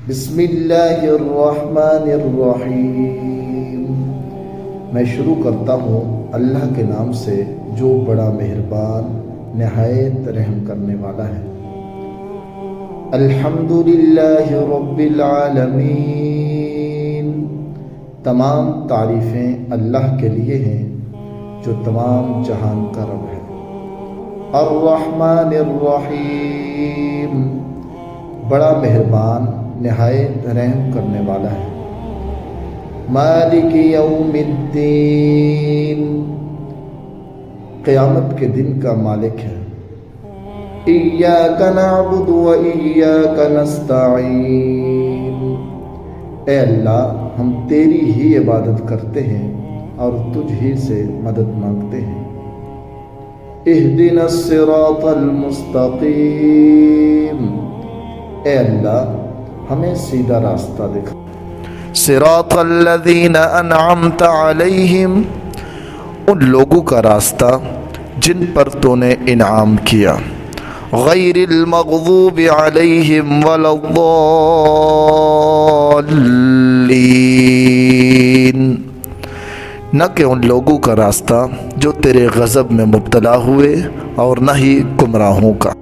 بسم اللہ الرحمن الرحیم۔ میں شروع کرتا ہوں اللہ کے نام سے جو بڑا مہربان نہایت رحم کرنے والا ہے۔ الحمدللہ رب العالمین، تمام تعریفیں اللہ کے لیے ہیں جو تمام جہان کا رب ہے۔ الرحمن الرحیم، بڑا مہربان نہایت رحم کرنے والا ہے۔ مالک یوم الدین، قیامت کے دن کا مالک ہے۔ ایاک نعبد و ایاک نستعین، اے اللہ ہم تیری ہی عبادت کرتے ہیں اور تجھ ہی سے مدد مانگتے ہیں۔ اہدنا الصراط المستقیم، اے اللہ ہمیں سیدھا راستہ دکھا۔ صراط الذین انعمت علیہم، ان لوگوں کا راستہ جن پر تو نے انعام کیا۔ غیر المغضوب علیہم ولا الضالین، نہ کہ ان لوگوں کا راستہ جو تیرے غضب میں مبتلا ہوئے اور نہ ہی گمراہوں کا۔